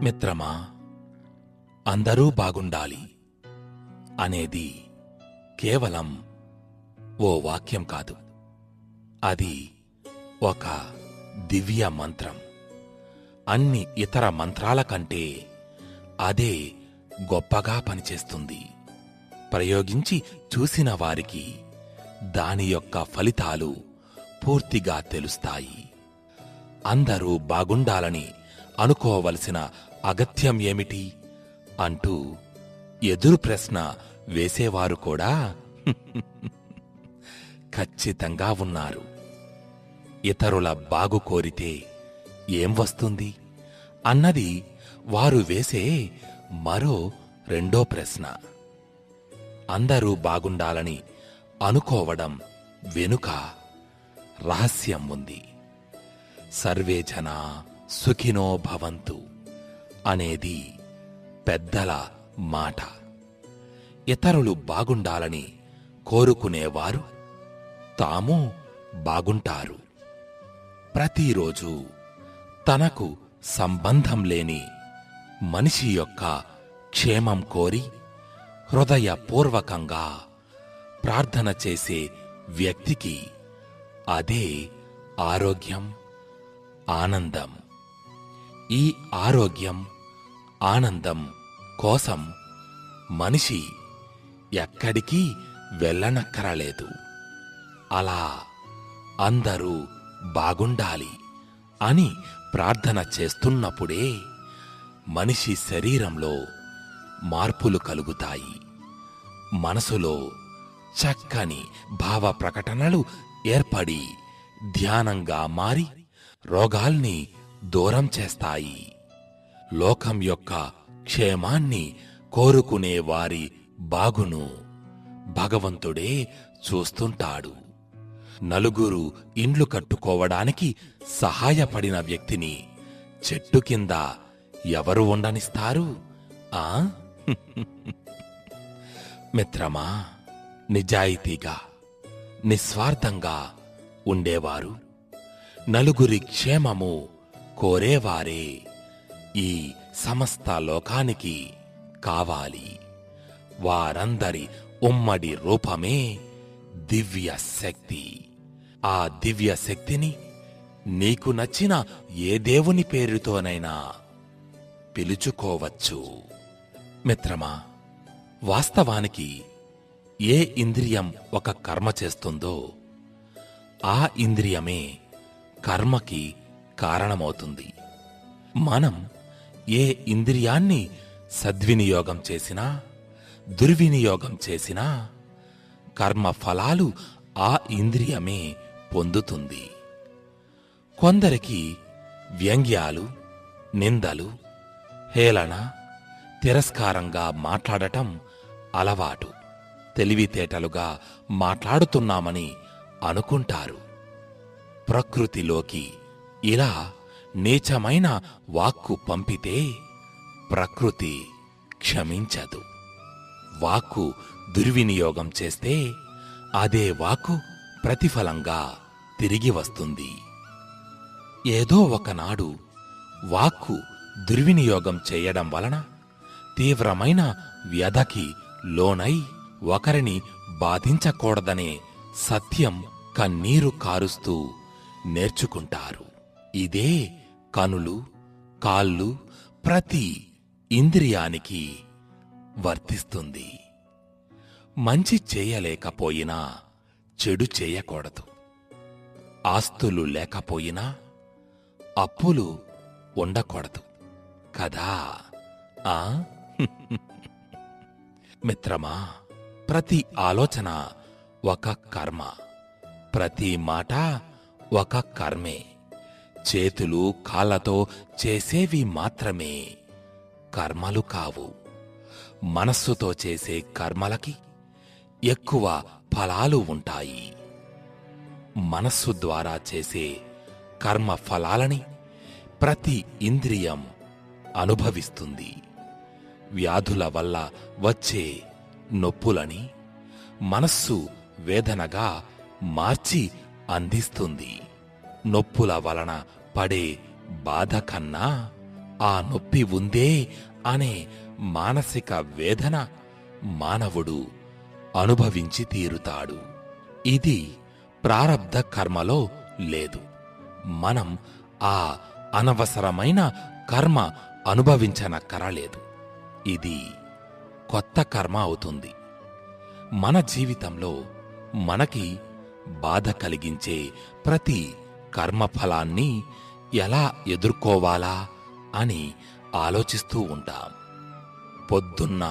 మిత్రమా, అందరూ బాగుండాలి అనేది కేవలం ఓ వాక్యం కాదు. అది ఒక దివ్య మంత్రం. అన్ని ఇతర మంత్రాల కంటే అదే గొప్పగా పనిచేస్తుంది. ప్రయోగించి చూసిన వారికి దాని యొక్క ఫలితాలు పూర్తిగా తెలుస్తాయి. అందరూ బాగుండాలని అనుకోవలసిన అగత్యం ఏమిటి అంటూ ఎదురు ప్రశ్న వేసేవారు కూడా ఖచ్చితంగా ఉన్నారు. ఇతరుల బాగు కోరితే ఏం వస్తుంది అన్నది వారు వేసే మరో రెండో ప్రశ్న. అందరూ బాగుండాలని అనుకోవడం వెనుక రహస్యం ఉంది. సర్వే జనా సుఖినో భవంతు అనేది పెద్దల మాట. ఇతరులు బాగుండాలని కోరుకునేవారు తాము బాగుంటారు. ప్రతిరోజు తనకు సంబంధం లేని మనిషి యొక్క క్షేమం కోరి హృదయపూర్వకంగా ప్రార్థన చేసే వ్యక్తికి అదే ఆరోగ్యం, ఆనందం. ఈ ఆరోగ్యం, ఆనందం కోసం మనిషి ఎక్కడికి వెళ్ళనక్కరలేదు. అలా అందరూ బాగుండాలి అని ప్రార్థన చేస్తున్నప్పుడే మనిషి శరీరంలో మార్పులు కలుగుతాయి. మనసులో చక్కని భావ ప్రకటనలు ఏర్పడి ధ్యానంగా మారి రోగాల్ని దూరం చేస్తాయి. లోకం యొక్క క్షేమాన్ని కోరుకునే వారి బాగును భగవంతుడే చూస్తుంటాడు. నలుగురు ఇండ్లు కట్టుకోవడానికి సహాయపడిన వ్యక్తిని చెట్టు కింద ఎవరు ఉండనిస్తారు? ఆ మిత్రమా, నిజాయితీగా నిస్వార్థంగా ఉండేవారు, నలుగురి క్షేమము కోరేవారే ఈ సమస్త లోకానికి కావాలి. వారందరి ఉమ్మడి రూపమే దివ్య శక్తి. ఆ దివ్య శక్తిని నీకు నచ్చిన ఏ దేవుని పేరుతోనైనా పిలుచుకోవచ్చు. మిత్రమా, వాస్తవానికి ఏ ఇంద్రియం ఒక కర్మ చేస్తుందో ఆ ఇంద్రియమే కర్మకి కారణమవుతుంది. మనం ఏ ఇంద్రియాన్ని సద్వినియోగం చేసినా దుర్వినియోగం చేసినా కర్మ ఫలాలు ఆ ఇంద్రియమే పొందుతుంది. కొందరికి వ్యంగ్యాలు, నిందలు, హేళన, తిరస్కారంగా మాట్లాడటం అలవాటు. తెలివితేటలుగా మాట్లాడుతున్నామని అనుకుంటారు. ప్రకృతిలోకి ఇలా నీచమైన వాక్కు పంపితే ప్రకృతి క్షమించదు. వాక్కు దుర్వినియోగం చేస్తే అదే వాక్కు ప్రతిఫలంగా తిరిగి వస్తుంది. ఏదో ఒకనాడు వాక్కు దుర్వినియోగం చేయడం వలన తీవ్రమైన వ్యధకి లోనై ఒకరిని బాధించకూడదనే సత్యం కన్నీరు కారుస్తూ నేర్చుకుంటారు. ఇదే కనులు, కాళ్ళు, ప్రతి ఇంద్రియానికి వర్తిస్తుంది. మంచి చేయలేకపోయినా చెడు చేయకూడదు. ఆస్తులు లేకపోయినా అప్పులు ఉండకూడదు కదా. ఆ మిత్రమా, ప్రతి ఆలోచన ఒక కర్మ, ప్రతి మాట ఒక కర్మే. చేతులు కాళ్ళతో చేసేవి మాత్రమే కర్మలు కావు. మనస్సుతో చేసే కర్మలకి ఎక్కువ ఫలాలు ఉంటాయి. మనస్సు ద్వారా చేసే కర్మ ఫలాలని ప్రతి ఇంద్రియం అనుభవిస్తుంది. వ్యాధుల వల్ల వచ్చే నొప్పులని మనస్సు వేదనగా మార్చి అందిస్తుంది. నొప్పుల వలన పడే బాధ కన్నా ఆ నొప్పి ఉందే అనే మానసిక వేదన మానవుడు అనుభవించి తీరుతాడు. ఇది ప్రారబ్ధ కర్మలో లేదు. మనం ఆ అనవసరమైన కర్మ అనుభవించనక్కరలేదు. ఇది కొత్త కర్మ అవుతుంది. మన జీవితంలో మనకి బాధ కలిగించే ప్రతి కర్మఫలాన్ని ఎలా ఎదుర్కోవాలా అని ఆలోచిస్తూ ఉంటాం. పొద్దున్న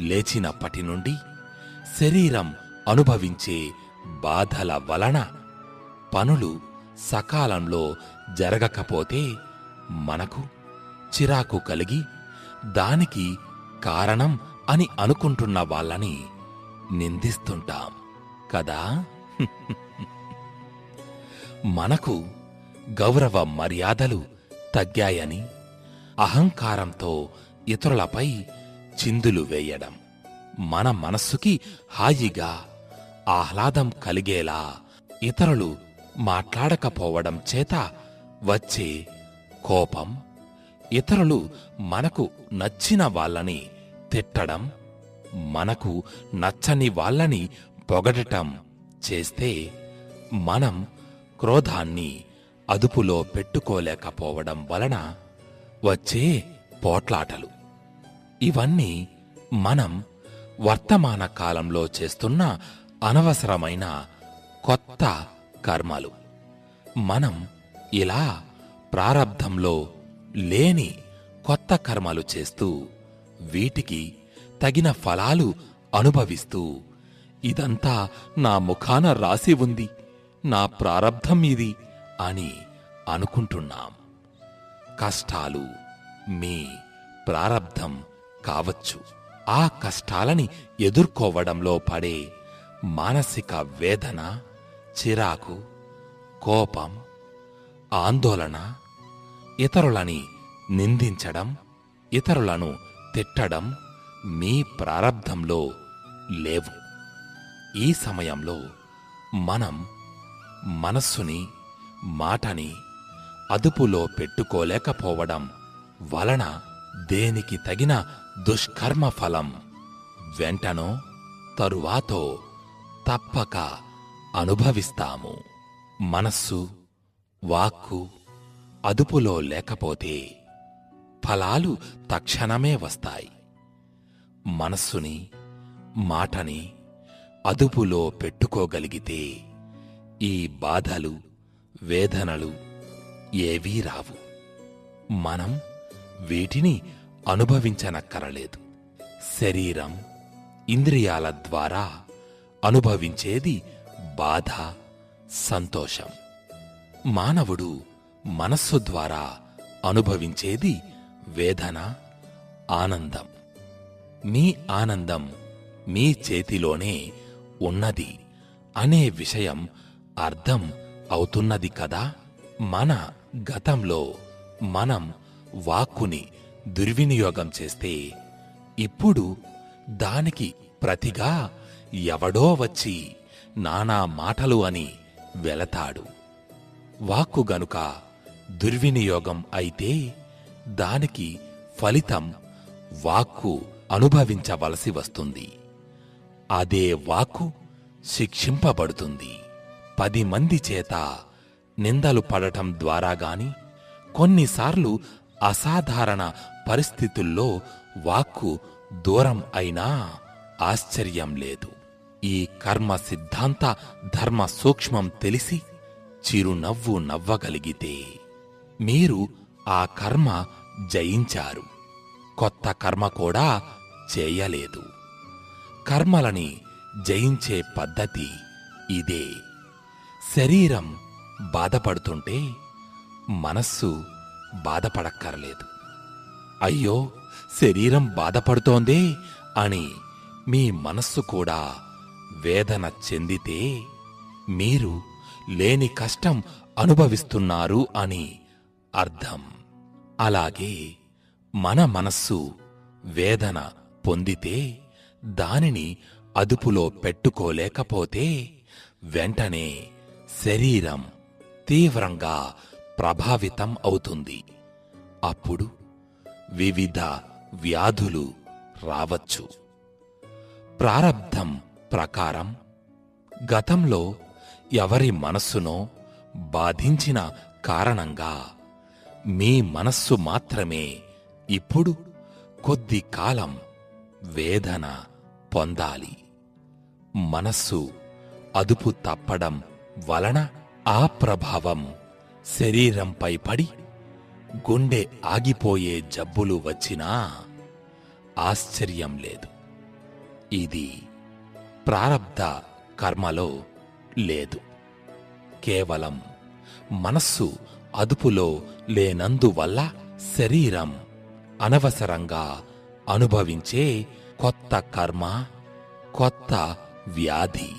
లేచినప్పటి నుండి శరీరం అనుభవించే బాధల వలన పనులు సకాలంలో జరగకపోతే మనకు చిరాకు కలిగి దానికి కారణం అని అనుకుంటున్న వాళ్ళని నిందిస్తుంటాం కదా. మనకు గౌరవ మర్యాదలు తగ్గాయని అహంకారంతో ఇతరులపై చిందులు వేయడం, మన మనస్సుకి హాయిగా ఆహ్లాదం కలిగేలా ఇతరులు మాట్లాడకపోవడం చేత వచ్చే కోపం, ఇతరులు మనకు నచ్చిన వాళ్ళని తిట్టడం, మనకు నచ్చని వాళ్ళని పొగడటం చేస్తే మనం క్రోధాన్ని అదుపులో పెట్టుకోలేకపోవడం వలన వచ్చే పోట్లాటలు. ఇవన్నీ మనం వర్తమాన కాలంలో చేస్తున్న అనవసరమైన కొత్త కర్మలు. మనం ఇలా ప్రారబ్ధంలో లేని కొత్త కర్మలు చేస్తూ వీటికి తగిన ఫలాలు అనుభవిస్తూ ఇదంతా నా ముఖాన రాసి ఉంది, నా ప్రారబ్ధం ఇది అని అనుకుంటున్నాం. కష్టాలు మీ ప్రారబ్ధం కావచ్చు. ఆ కష్టాలని ఎదుర్కోవడంలో పడే మానసిక వేదన, చిరాకు, కోపం, ఆందోళన, ఇతరులని నిందించడం, ఇతరులను తిట్టడం మీ ప్రారబ్ధంలో లేవు. ఈ సమయంలో మనం మనస్సుని, మాటని అదుపులో పెట్టుకోలేకపోవడం వలన దేనికి తగిన దుష్కర్మ ఫలం వెంటనో తరువాతో తప్పక అనుభవిస్తాము. మనస్సు, వాక్కు అదుపులో లేకపోతే ఫలాలు తక్షణమే వస్తాయి. మనస్సుని, మాటని అదుపులో పెట్టుకోగలిగితే ఈ బాధలు, వేదనలు ఏవీ రావు. మనం వీటిని అనుభవించనక్కరలేదు. శరీరం, ఇంద్రియాల ద్వారా అనుభవించేది బాధ, సంతోషం. మానవుడు మనస్సు ద్వారా అనుభవించేది వేదన, ఆనందం. మీ ఆనందం మీ చేతిలోనే ఉన్నది అనే విషయం అర్థం అవుతున్నది కదా. మన గతంలో మనం వాక్కుని దుర్వినియోగం చేస్తే ఇప్పుడు దానికి ప్రతిగా ఎవడో వచ్చి నానా మాటలు అని వెళతాడు. వాక్కు గనుక దుర్వినియోగం అయితే దానికి ఫలితం వాక్కు అనుభవించవలసి వస్తుంది. అదే వాక్కు శిక్షింపబడుతుంది. 10 మంది చేత నిందలు పడటం ద్వారా గాని, కొన్నిసార్లు అసాధారణ పరిస్థితుల్లో వాక్కు దూరం అయినా ఆశ్చర్యం లేదు. ఈ కర్మ సిద్ధాంత ధర్మ సూక్ష్మం తెలిసి చిరునవ్వు నవ్వగలిగితే మీరు ఆ కర్మ జయించారు. కొత్త కర్మ కూడా చేయలేదు. కర్మలని జయించే పద్ధతి ఇదే. శరీరం బాధపడుతుంటే మనస్సు బాధపడక్కర్లేదు. అయ్యో, శరీరం బాధపడుతోందే అని మీ మనస్సు కూడా వేదన చెందితే మీరు లేని కష్టం అనుభవిస్తున్నారు అని అర్థం. అలాగే మన మనస్సు వేదన పొందితే దానిని అదుపులో పెట్టుకోలేకపోతే వెంటనే శరీరం తీవ్రంగా ప్రభావితం అవుతుంది. అప్పుడు వివిధ వ్యాధులు రావచ్చు. ప్రారబ్ధం ప్రకారం గతంలో ఎవరి మనస్సునో బాధించిన కారణంగా మీ మనస్సు మాత్రమే ఇప్పుడు కొద్ది కాలం వేదన పొందాలి. మనస్సు అదుపు తప్పడం వలన ఆ ప్రభావం శరీరంపై పడి గుండె ఆగిపోయే జబ్బులు వచ్చినా ఆశ్చర్యం లేదు. ఇది ప్రారబ్ధ కర్మలో లేదు. కేవలం మనస్సు అదుపులో లేనందువల్ల శరీరం అనవసరంగా అనుభవించే కొత్త కర్మ, కొత్త వ్యాధి.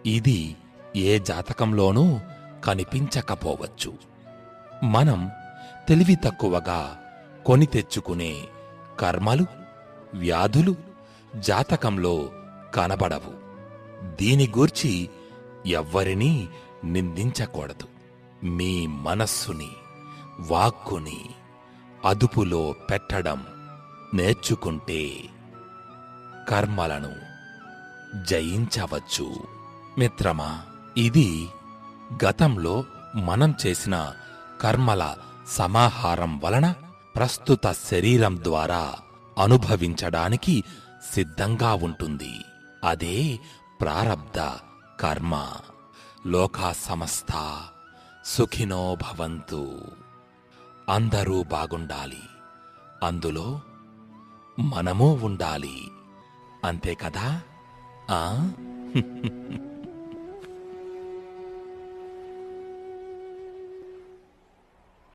ఇది ఏ జాతకంలోనూ కనిపించకపోవచ్చు. మనం తెలివి తక్కువగా కొని తెచ్చుకునే కర్మలు, వ్యాధులు జాతకంలో కనబడవు. దీని గూర్చి ఎవ్వరినీ నిందించకూడదు. మీ మనస్సుని, వాక్కుని అదుపులో పెట్టడం నేర్చుకుంటే కర్మలను జయించవచ్చు. మిత్రమా, ఇది గతంలో మనం చేసిన కర్మల సమాహారం వలన ప్రస్తుత శరీరం ద్వారా అనుభవించడానికి సిద్ధంగా ఉంటుంది. అదే ప్రారబ్ధ కర్మ. లోకా సమస్తా సుఖినో భవంతు. అందరూ బాగుండాలి, అందులో మనమూ ఉండాలి. అంతే కదా?